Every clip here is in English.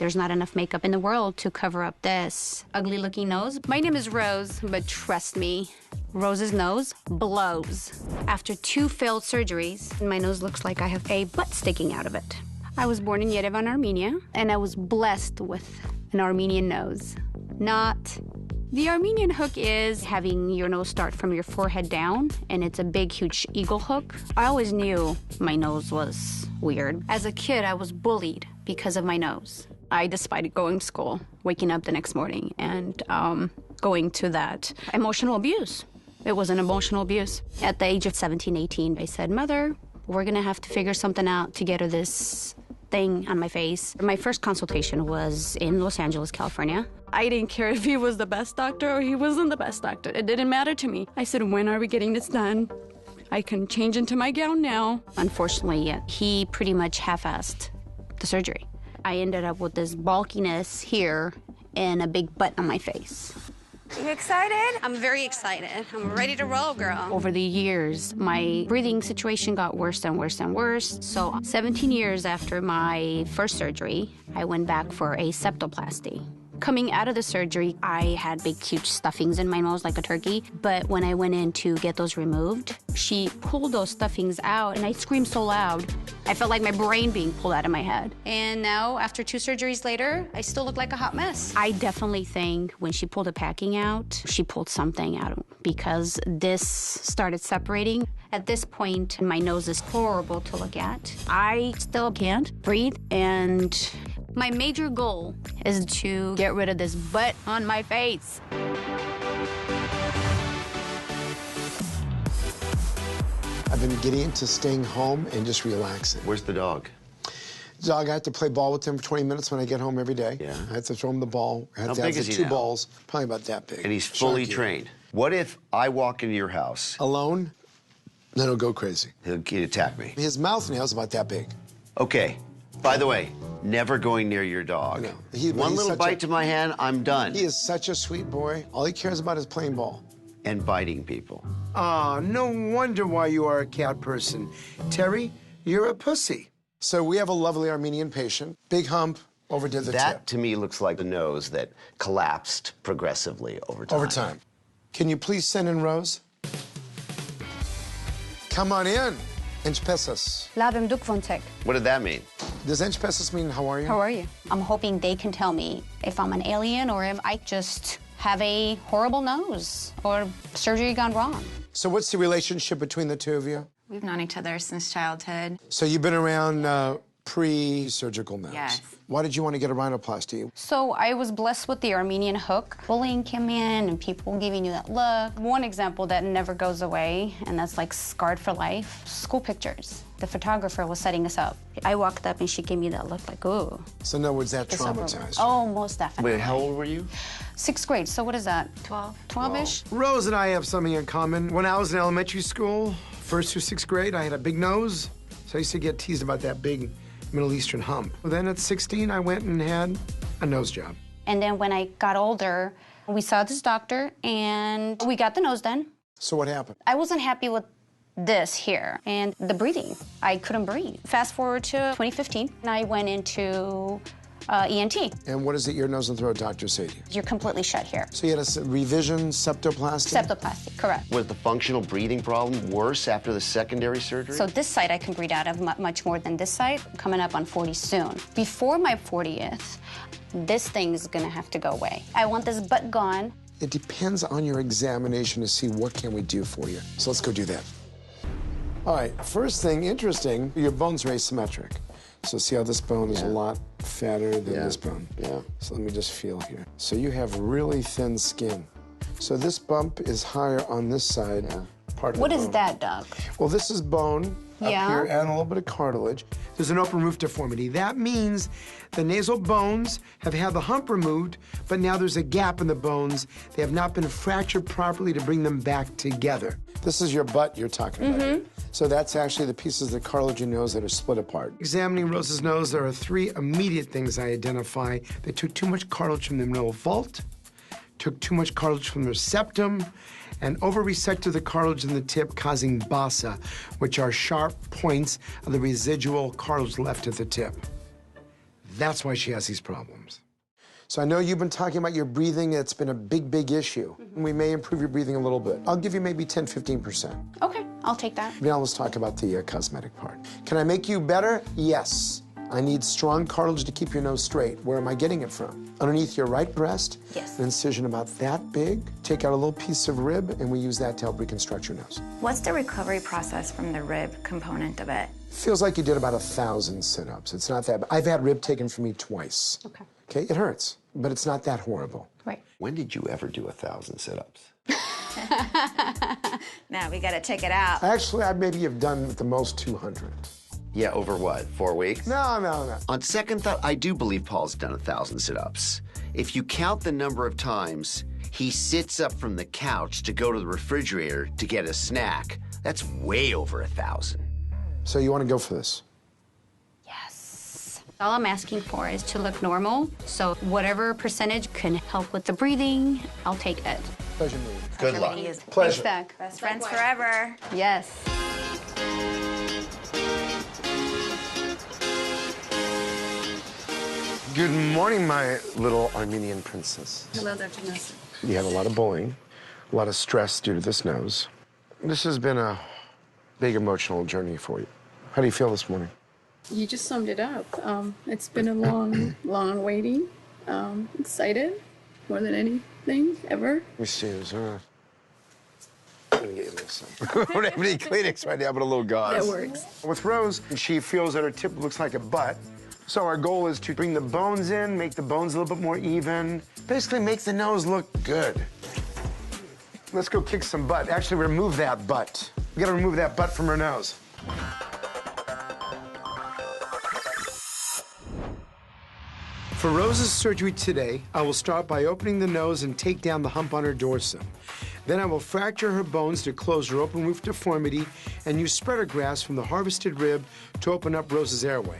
There's not enough makeup in the world to cover up this ugly-looking nose. My name is Rose, but trust me, Rose's nose blows. After 2 failed surgeries, my nose looks like I have a butt sticking out of it. I was born in Yerevan, Armenia, and I was blessed with an Armenian nose. The Armenian hook is having your nose start from your forehead down, and it's a big, huge eagle hook. I always knew my nose was weird. As a kid, I was bullied because of my nose. I decided going to school, waking up the next morning, and going to that emotional abuse. It was an emotional abuse. At the age of 17, 18, I said, Mother, we're gonna have to figure something out to get her this thing on my face. My first consultation was in Los Angeles, California. I didn't care if he was the best doctor or he wasn't the best doctor. It didn't matter to me. I said, when are we getting this done? I can change into my gown now. Unfortunately, he pretty much half-assed the surgery. I ended up with this bulkiness here and a big butt on my face. You excited? I'm very excited. I'm ready to roll, girl. Over the years, my breathing situation got worse and worse and worse. So 17 years after my first surgery, I went back for a septoplasty. Coming out of the surgery, I had big, huge stuffings in my nose like a turkey. But when I went in to get those removed, she pulled those stuffings out, and I screamed so loud. I felt like my brain being pulled out of my head. And now, after 2 surgeries later, I still look like a hot mess. I definitely think when she pulled the packing out, she pulled something out because this started separating. At this point, my nose is horrible to look at. I still can't breathe, and my major goal is to get rid of this butt on my face. I've been getting into staying home and just relaxing. Where's the dog? The dog, I have to play ball with him for 20 minutes when I get home every day. Yeah. I have to throw him the ball. I have How to big have is the he 2 now? balls, probably about that big. And he's fully Sharky. trained. What if I walk into your house? Alone? Then he'll go crazy. He'd attack me. His mouth now is about that big. Okay. By the way, never going near your dog. No. One he's little such bite to my hand, I'm done. He is such a sweet boy. All he cares about is playing ball. And biting people. Ah, no wonder why you are a cat person. Terry, you're a pussy. So we have a lovely Armenian patient. Big hump, overdid the That, tip. to me, looks like the nose that collapsed progressively over time. Over time. Can you please send in Rose? Come on in. Ինչպեսս. Labim duk vontek. What did that mean? Does ինչպեսս mean how are you? How are you? I'm hoping they can tell me if I'm an alien or if I just have a horrible nose or surgery gone wrong. So what's the relationship between the 2 of you? We've known each other since childhood. So you've been around pre-surgical nose. Yes. Why did you want to get a rhinoplasty? So I was blessed with the Armenian hook. Bullying came in and people giving you that look. One example that never goes away, and that's like scarred for life, school pictures. The photographer was setting us up. I walked up and she gave me that look like, ooh. So in other words, that it's over. traumatized. Oh, most definitely. Wait, how old were you? 6th grade, so what is that? 12. 12-ish? Rose and I have something in common. When I was in elementary school, 1st through 6th grade, I had a big nose. So I used to get teased about that big Middle Eastern hump. Then at 16, I went and had a nose job. And then when I got older, we saw this doctor and we got the nose done. So what happened? I wasn't happy with this here and the breathing. I couldn't breathe. Fast forward to 2015, and I went into ENT. And what does the ear, nose, and throat doctor say to you? You're completely shut here. So you had a revision septoplasty? Septoplasty, correct. Was the functional breathing problem worse after the secondary surgery? So this side I can breathe out of much more than this side. I'm coming up on 40 soon. Before my 40th, this thing is gonna have to go away. I want this butt gone. It depends on your examination to see what can we do for you. So let's go do that. All right, first thing, interesting, your bone's are asymmetric. So see how this bone is a lot fatter than this bone? Yeah. So let me just feel here. So you have really thin skin. So this bump is higher on this side. Part of What the is bone. that, Doug? Well, this is bone up Yeah. here and a little bit of cartilage. There's an open roof deformity. That means the nasal bones have had the hump removed, but now there's a gap in the bones. They have not been fractured properly to bring them back together. This is your butt you're talking about. Here. So that's actually the pieces of the cartilage in your nose that are split apart. Examining Rose's nose, there are 3 immediate things I identify. They took too much cartilage from the middle vault, took too much cartilage from their septum, and over-resected the cartilage in the tip, causing bassa, which are sharp points of the residual cartilage left at the tip. That's why she has these problems. So I know you've been talking about your breathing. It's been a big, big issue. We may improve your breathing a little bit. I'll give you maybe 10, 15%. Okay, I'll take that. Now let's talk about the cosmetic part. Can I make you better? Yes. I need strong cartilage to keep your nose straight. Where am I getting it from? Underneath your right breast. Yes. An incision about that big. Take out a little piece of rib, and we use that to help reconstruct your nose. What's the recovery process from the rib component of it? Feels like you did about 1,000 sit-ups. It's not that bad. I've had rib taken from me twice. Okay. Okay, it hurts, but it's not that horrible. Right. When did you ever do 1,000 sit-ups? Now we gotta check it out. Actually, I maybe have done at the most 200. Yeah, over what, 4 weeks? No. On second thought, I do believe Paul's done 1,000 sit-ups. If you count the number of times he sits up from the couch to go to the refrigerator to get a snack, that's way over 1,000. So you want to go for this? Yes. All I'm asking for is to look normal. So whatever percentage can help with the breathing, I'll take it. Pleasure meeting you. Good luck. Pleasure. Thanks, Doc. Best friends forever. Yes. Good morning, my little Armenian princess. Hello, Dr. Nassif. You have a lot of bullying, a lot of stress due to this nose. This has been a big emotional journey for you. How do you feel this morning? You just summed it up. It's been a long, long waiting. Excited more than anything ever. Let me see. I'm gonna get you this. I don't have any Kleenex right now, but a little gauze. That works. With Rose, she feels that her tip looks like a butt. So our goal is to bring the bones in, make the bones a little bit more even, basically make the nose look good. Let's go kick some butt. Actually, remove that butt. We gotta remove that butt from her nose. For Rose's surgery today, I will start by opening the nose and take down the hump on her dorsum. Then I will fracture her bones to close her open roof deformity and use spreader grafts from the harvested rib to open up Rose's airway.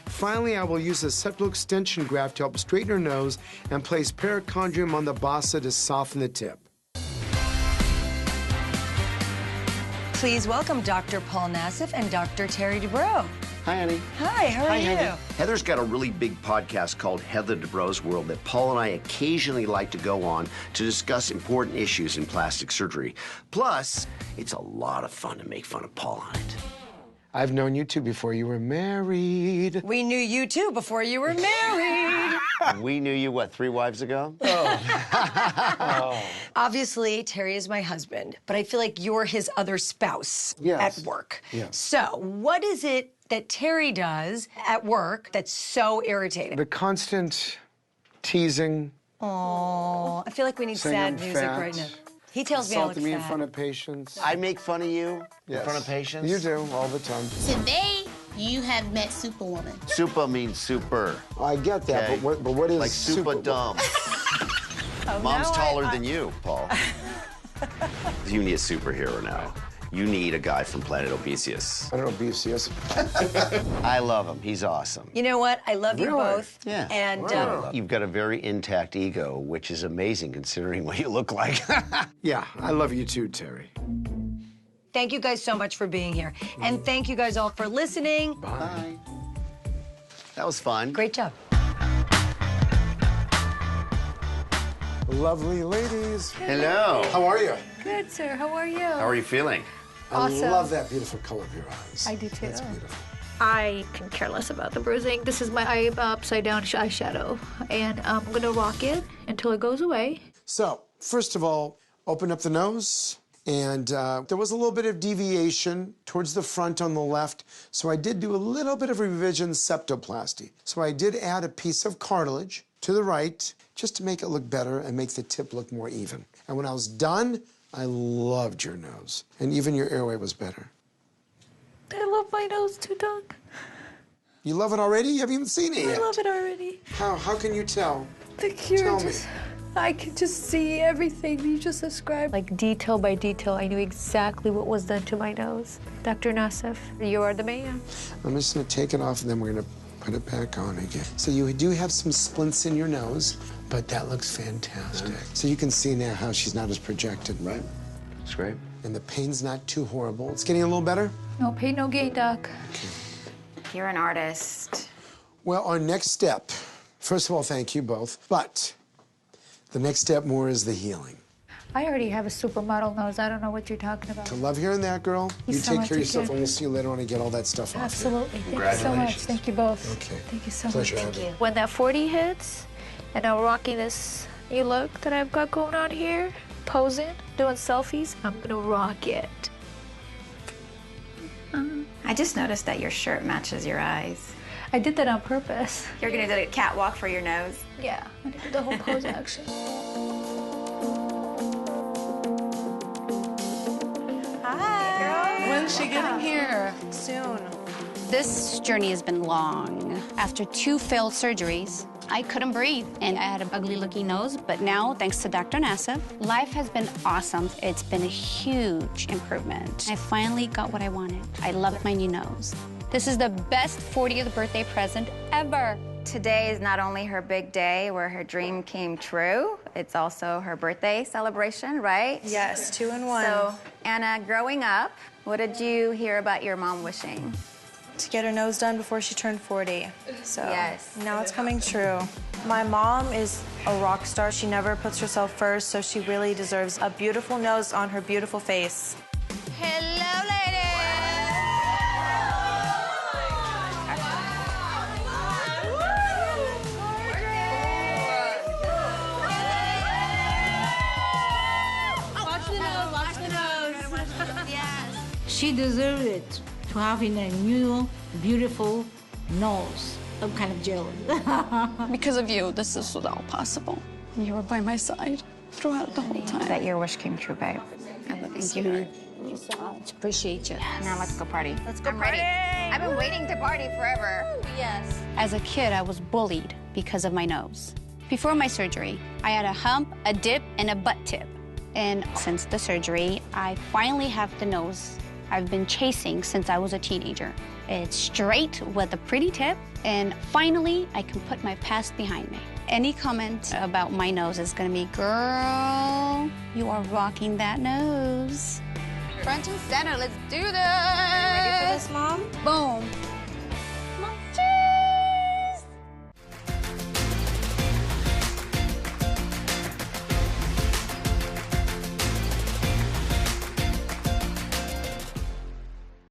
Finally, I will use a septal extension graft to help straighten her nose and place perichondrium on the bassa to soften the tip. Please welcome Dr. Paul Nassif and Dr. Terry Dubrow. Hi, honey. Hi, how are you? Heather's got a really big podcast called Heather Durrow's World that Paul and I occasionally like to go on to discuss important issues in plastic surgery. Plus, it's a lot of fun to make fun of Paul on it. I've known you two before you were married. We knew you too before you were married. We knew you, what, 3 wives ago? Obviously, Terry is my husband, but I feel like you're his other spouse Yes. at work. Yes. So, what is it that Terry does at work that's so irritating? The constant teasing, Oh, I feel like we need saying sad I'm music fat, right now. He tells me I look assaulting me in fat. front of patients. I make fun of you in Yes. front of patients? You do, all the time. Today, you have met Superwoman. Super means super. I get that, Okay. but what is Like super dumb. Mom's taller than you, Paul. You need a superhero now. You need a guy from Planet Obesius. I don't know, BCS. I love him. He's awesome. You know what? I love you Really? both. Yeah. And You've got a very intact ego, which is amazing considering what you look like. Yeah, I love you too, Terry. thank you guys so much for being here. And thank you guys all for listening. Bye. That was fun. Great job. Lovely ladies. Hello. How are you? Good, sir. How are you? How are you feeling? Awesome. I love that beautiful color of your eyes. I do too. That's beautiful. I can care less about the bruising. This is my eye upside down eyeshadow, and I'm gonna rock it until it goes away. So, first of all, open up the nose. And there was a little bit of deviation towards the front on the left. So I did do a little bit of revision septoplasty. So I did add a piece of cartilage to the right just to make it look better and make the tip look more even. And when I was done, I loved your nose. And even your airway was better. I love my nose too, Doc. You love it already? You haven't even seen it yet. I love it already. How can you tell? Tell me. I could just see everything you just described. Like detail by detail, I knew exactly what was done to my nose. Dr. Nassif, you are the man. I'm just gonna take it off and then we're gonna put it back on again. So you do have some splints in your nose, but that looks fantastic. So you can see now how she's not as projected. Right. It's great. And the pain's not too horrible. It's getting a little better? No pain, no gain, Doc. You're an artist. Well, our next step, first of all, thank you both, but the next step more is the healing. I already have a supermodel nose. I don't know what you're talking about. To love hearing that, girl. You so take much care of yourself, again. and we'll see you later on and get all that stuff off you. Absolutely. Thank you so much. Thank you both. Okay. Thank you so Pleasure much. having you. When that 40 hits, and I'm rocking this new look that I've got going on here, posing, doing selfies, I'm gonna rock it. I just noticed that your shirt matches your eyes. I did that on purpose. You're gonna do a catwalk for your nose? Yeah, I did the whole pose action. Hi, girl. When's she getting here? Soon. This journey has been long. After 2 failed surgeries, I couldn't breathe, and I had an ugly-looking nose, but now, thanks to Dr. Nassif, life has been awesome. It's been a huge improvement. I finally got what I wanted. I love my new nose. This is the best 40th birthday present ever. Today is not only her big day where her dream came true, it's also her birthday celebration, right? Yes, 2 in 1. So, Anna, growing up, what did you hear about your mom wishing? To get her nose done before she turned 40. So Yes. now it's coming true. My mom is a rock star. She never puts herself first, so she really deserves a beautiful nose on her beautiful face. Hello, ladies. Watch the nose, watch the nose. Yes. She deserved it to having a new, beautiful nose. I'm kind of jealous. Because of you, this is all possible. You were by my side throughout the whole time. That your wish came true, babe. I love you, sweetheart. Thank you so much. Appreciate you. Now let's go party. Let's go I'm party. ready. I've been waiting to party forever. Yes. As a kid, I was bullied because of my nose. Before my surgery, I had a hump, a dip, and a butt tip. And since the surgery, I finally have the nose I've been chasing since I was a teenager. It's straight with a pretty tip, and finally, I can put my past behind me. Any comment about my nose is gonna be, girl, you are rocking that nose. Front and center, let's do this. Ready for this, Mom? Boom.